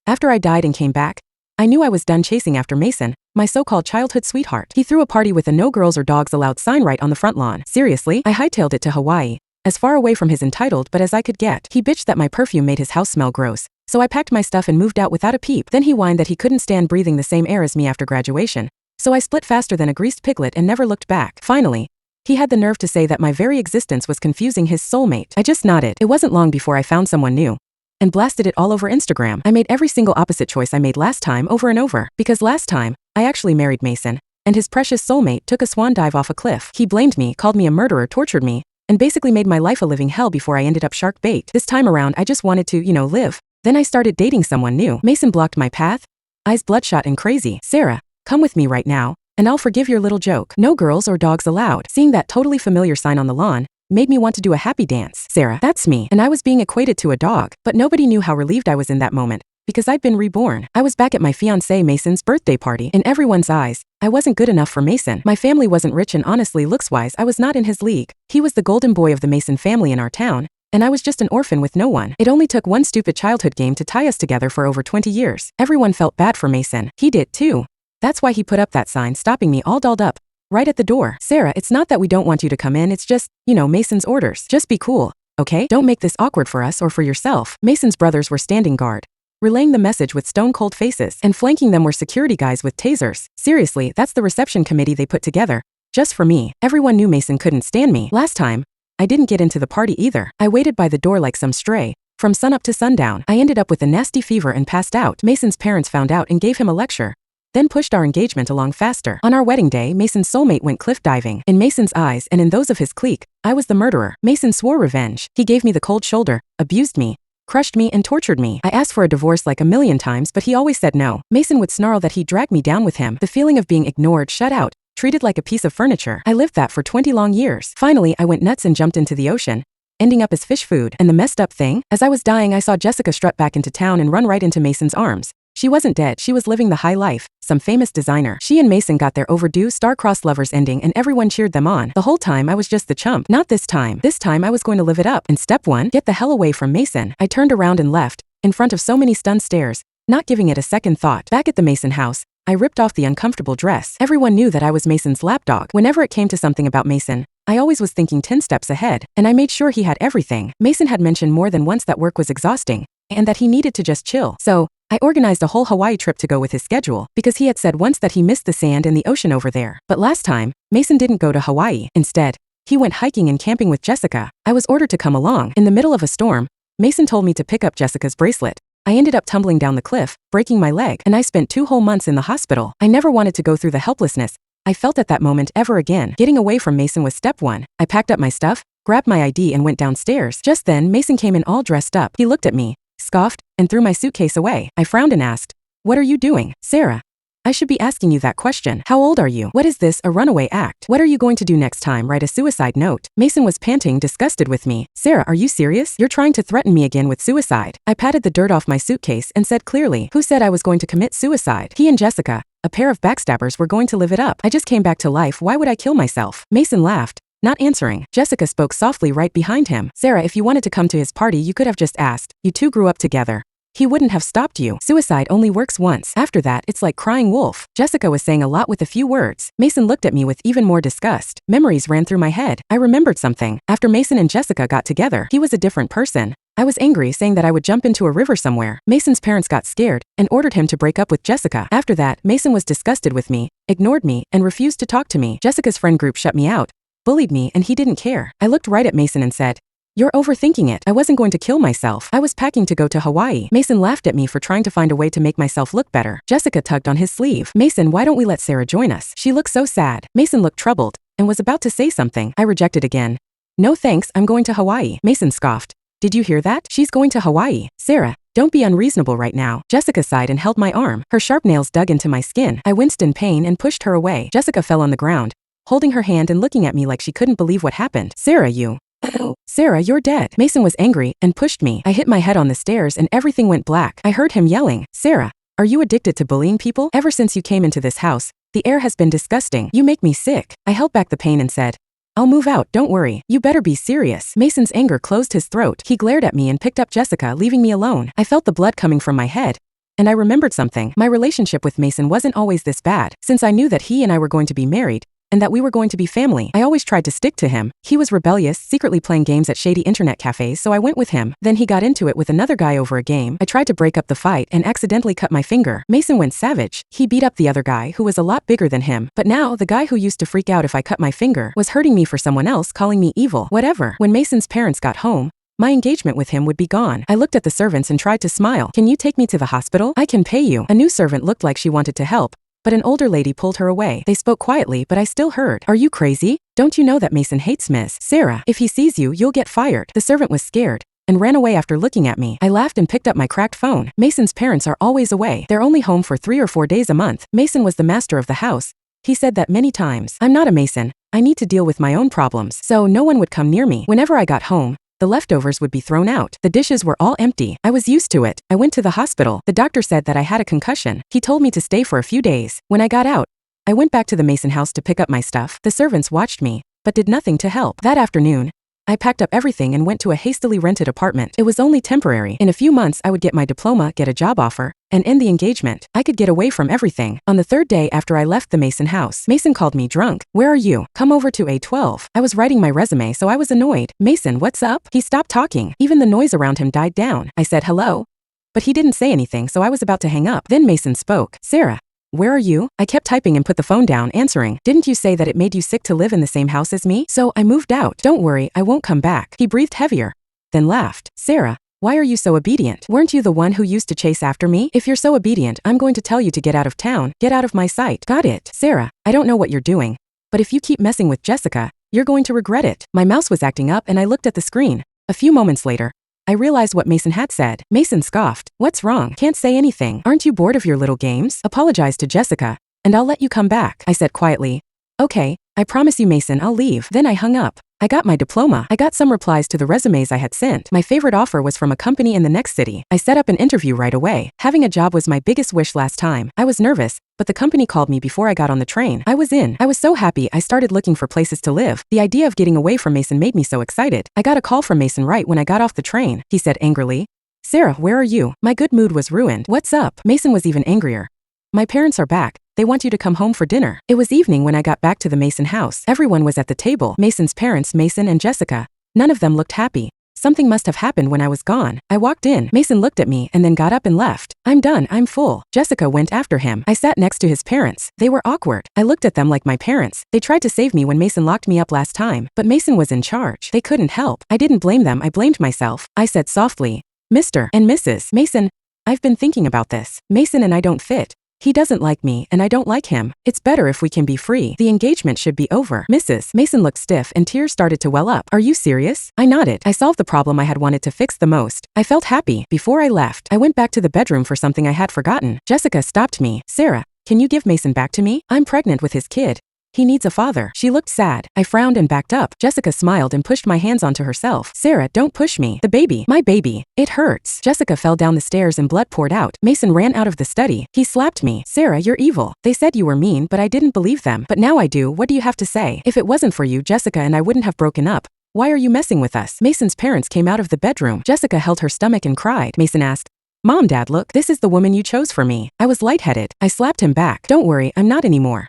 After I died and came back, I knew I was done chasing after Mason, my so-called childhood sweetheart. He threw a party with a no girls or dogs allowed sign right on the front lawn. Seriously, I hightailed it to Hawaii, as far away from his entitled but as I could get. He bitched that my perfume made his house smell gross, so I packed my stuff and moved out without a peep. Then he whined that he couldn't stand breathing the same air as me after graduation, so I split faster than a greased piglet and never looked back. Finally, he had the nerve to say that my very existence was confusing his soulmate. I just nodded. It wasn't long before I found someone new and blasted it all over Instagram. I made every single opposite choice I made last time over and over, because last time, I actually married Mason, and his precious soulmate took a swan dive off a cliff. He blamed me, called me a murderer, tortured me, and basically made my life a living hell before I ended up shark bait. This time around, I just wanted to, live. Then I started dating someone new. Mason blocked my path, eyes bloodshot and crazy. Sarah, come with me right now, and I'll forgive your little joke. No girls or dogs allowed. Seeing that totally familiar sign on the lawn made me want to do a happy dance. Sarah, that's me. And I was being equated to a dog, but nobody knew how relieved I was in that moment, because I'd been reborn. I was back at my fiancé Mason's birthday party. In everyone's eyes, I wasn't good enough for Mason. My family wasn't rich and honestly looks-wise I was not in his league. He was the golden boy of the Mason family in our town, and I was just an orphan with no one. It only took one stupid childhood game to tie us together for over 20 years. Everyone felt bad for Mason. He did too. That's why he put up that sign stopping me all dolled up right at the door. Sarah, it's not that we don't want you to come in, it's just, Mason's orders. Just be cool, okay? Don't make this awkward for us or for yourself. Mason's brothers were standing guard, relaying the message with stone-cold faces, and flanking them were security guys with tasers. Seriously, that's the reception committee they put together, just for me. Everyone knew Mason couldn't stand me. Last time, I didn't get into the party either. I waited by the door like some stray, from sunup to sundown. I ended up with a nasty fever and passed out. Mason's parents found out and gave him a lecture, then pushed our engagement along faster. On our wedding day, Mason's soulmate went cliff diving. In Mason's eyes and in those of his clique, I was the murderer. Mason swore revenge. He gave me the cold shoulder, abused me, crushed me and tortured me. I asked for a divorce like a million times, but he always said no. Mason would snarl that he'd drag me down with him. The feeling of being ignored, shut out, treated like a piece of furniture. I lived that for 20 long years. Finally, I went nuts and jumped into the ocean, ending up as fish food. And the messed up thing? As I was dying, I saw Jessica strut back into town and run right into Mason's arms. She wasn't dead, she was living the high life, some famous designer. She and Mason got their overdue star-crossed lovers ending and everyone cheered them on. The whole time I was just the chump. Not this time. This time I was going to live it up. And step 1, get the hell away from Mason. I turned around and left, in front of so many stunned stares, not giving it a second thought. Back at the Mason house, I ripped off the uncomfortable dress. Everyone knew that I was Mason's lapdog. Whenever it came to something about Mason, I always was thinking 10 steps ahead, and I made sure he had everything. Mason had mentioned more than once that work was exhausting, and that he needed to just chill. So, I organized a whole Hawaii trip to go with his schedule, because he had said once that he missed the sand and the ocean over there. But last time, Mason didn't go to Hawaii. Instead, he went hiking and camping with Jessica. I was ordered to come along. In the middle of a storm, Mason told me to pick up Jessica's bracelet. I ended up tumbling down the cliff, breaking my leg, and I spent 2 whole months in the hospital. I never wanted to go through the helplessness I felt at that moment ever again. Getting away from Mason was step 1. I packed up my stuff, grabbed my ID and went downstairs. Just then, Mason came in all dressed up. He looked at me, scoffed, and threw my suitcase away. I frowned and asked, "What are you doing?" "Sarah, I should be asking you that question. How old are you? What is this, a runaway act? What are you going to do next time? Write a suicide note?" Mason was panting, disgusted with me. "Sarah, are you serious? You're trying to threaten me again with suicide." I patted the dirt off my suitcase and said clearly, "Who said I was going to commit suicide? He and Jessica, a pair of backstabbers, were going to live it up. I just came back to life. Why would I kill myself?" Mason laughed, not answering. Jessica spoke softly right behind him. "Sarah, if you wanted to come to his party, you could have just asked. You two grew up together. He wouldn't have stopped you. Suicide only works once. After that, it's like crying wolf." Jessica was saying a lot with a few words. Mason looked at me with even more disgust. Memories ran through my head. I remembered something. After Mason and Jessica got together, he was a different person. I was angry, saying that I would jump into a river somewhere. Mason's parents got scared and ordered him to break up with Jessica. After that, Mason was disgusted with me, ignored me, and refused to talk to me. Jessica's friend group shut me out, bullied me, and he didn't care. I looked right at Mason and said, "You're overthinking it. I wasn't going to kill myself. I was packing to go to Hawaii." Mason laughed at me for trying to find a way to make myself look better. Jessica tugged on his sleeve. "Mason, why don't we let Sarah join us? She looks so sad." Mason looked troubled and was about to say something. I rejected again. "No thanks, I'm going to Hawaii." Mason scoffed. "Did you hear that? She's going to Hawaii. Sarah, don't be unreasonable right now." Jessica sighed and held my arm. Her sharp nails dug into my skin. I winced in pain and pushed her away. Jessica fell on the ground, holding her hand and looking at me like she couldn't believe what happened. "Sarah, you..." "Sarah, you're dead." Mason was angry and pushed me. I hit my head on the stairs and everything went black. I heard him yelling, "Sarah, are you addicted to bullying people? Ever since you came into this house, the air has been disgusting. You make me sick." I held back the pain and said, "I'll move out, don't worry. You better be serious." Mason's anger closed his throat. He glared at me and picked up Jessica, leaving me alone. I felt the blood coming from my head, And I remembered something. My relationship with Mason wasn't always this bad. Since I knew that he and I were going to be married, and that we were going to be family, I always tried to stick to him. He was rebellious, secretly playing games at shady internet cafes, so I went with him. Then he got into it with another guy over a game. I tried to break up the fight and accidentally cut my finger. Mason went savage. He beat up the other guy, who was a lot bigger than him. But now, the guy who used to freak out if I cut my finger was hurting me for someone else, calling me evil. Whatever. When Mason's parents got home, my engagement with him would be gone. I looked at the servants and tried to smile. "Can you take me to the hospital? I can pay you." A new servant looked like she wanted to help, but an older lady pulled her away. They spoke quietly, but I still heard. "Are you crazy? Don't you know that Mason hates Miss Sarah? If he sees you, you'll get fired." The servant was scared and ran away after looking at me. I laughed and picked up my cracked phone. Mason's parents are always away. They're only home for 3 or 4 days a month. Mason was the master of the house. He said that many times. I'm not a Mason. I need to deal with my own problems. So no one would come near me. Whenever I got home, the leftovers would be thrown out. The dishes were all empty. I was used to it. I went to the hospital. The doctor said that I had a concussion. He told me to stay for a few days. When I got out, I went back to the Mason house to pick up my stuff. The servants watched me, but did nothing to help. That afternoon, I packed up everything and went to a hastily rented apartment. It was only temporary. In a few months, I would get my diploma, get a job offer, and end the engagement. I could get away from everything. On the 3rd day after I left the Mason house, Mason called me drunk. "Where are you? Come over to A12. I was writing my resume, so I was annoyed. "Mason, what's up?" He stopped talking. Even the noise around him died down. I said hello, but he didn't say anything, so I was about to hang up. Then Mason spoke. "Sarah, where are you?" I kept typing and put the phone down, answering. "Didn't you say that it made you sick to live in the same house as me? So I moved out. Don't worry, I won't come back." He breathed heavier, then laughed. "Sarah, why are you so obedient? Weren't you the one who used to chase after me? If you're so obedient, I'm going to tell you to get out of town. Get out of my sight." "Got it." "Sarah, I don't know what you're doing, but if you keep messing with Jessica, you're going to regret it." My mouse was acting up and I looked at the screen. A few moments later, I realized what Mason had said. Mason scoffed. "What's wrong? Can't say anything. Aren't you bored of your little games? Apologize to Jessica, and I'll let you come back." I said quietly. "Okay, I promise you, Mason, I'll leave." Then I hung up. I got my diploma. I got some replies to the resumes I had sent. My favorite offer was from a company in the next city. I set up an interview right away. Having a job was my biggest wish last time. I was nervous, but the company called me before I got on the train. I was in. I was so happy I started looking for places to live. The idea of getting away from Mason made me so excited. I got a call from Mason right when I got off the train. He said angrily, "Sarah, where are you?" My good mood was ruined. "What's up?" Mason was even angrier. "My parents are back. They want you to come home for dinner." It was evening when I got back to the Mason house. Everyone was at the table. Mason's parents, Mason and Jessica. None of them looked happy. Something must have happened when I was gone. I walked in. Mason looked at me and then got up and left. "I'm done. I'm full." Jessica went after him. I sat next to his parents. They were awkward. I looked at them like my parents. They tried to save me when Mason locked me up last time, but Mason was in charge. They couldn't help. I didn't blame them. I blamed myself. I said softly, "Mr. and Mrs. Mason, I've been thinking about this. Mason and I don't fit. He doesn't like me, and I don't like him. It's better if we can be free. The engagement should be over." Mrs. Mason looked stiff and tears started to well up. "Are you serious?" I nodded. I solved the problem I had wanted to fix the most. I felt happy. Before I left, I went back to the bedroom for something I had forgotten. Jessica stopped me. "Sarah, can you give Mason back to me? I'm pregnant with his kid. He needs a father." She looked sad. I frowned and backed up. Jessica smiled and pushed my hands onto herself. "Sarah, don't push me. The baby. My baby. It hurts." Jessica fell down the stairs and blood poured out. Mason ran out of the study. He slapped me. "Sarah, you're evil. They said you were mean, but I didn't believe them. But now I do. What do you have to say? If it wasn't for you, Jessica and I wouldn't have broken up. Why are you messing with us?" Mason's parents came out of the bedroom. Jessica held her stomach and cried. Mason asked, "Mom, Dad, look, this is the woman you chose for me." I was lightheaded. I slapped him back. "Don't worry, I'm not anymore."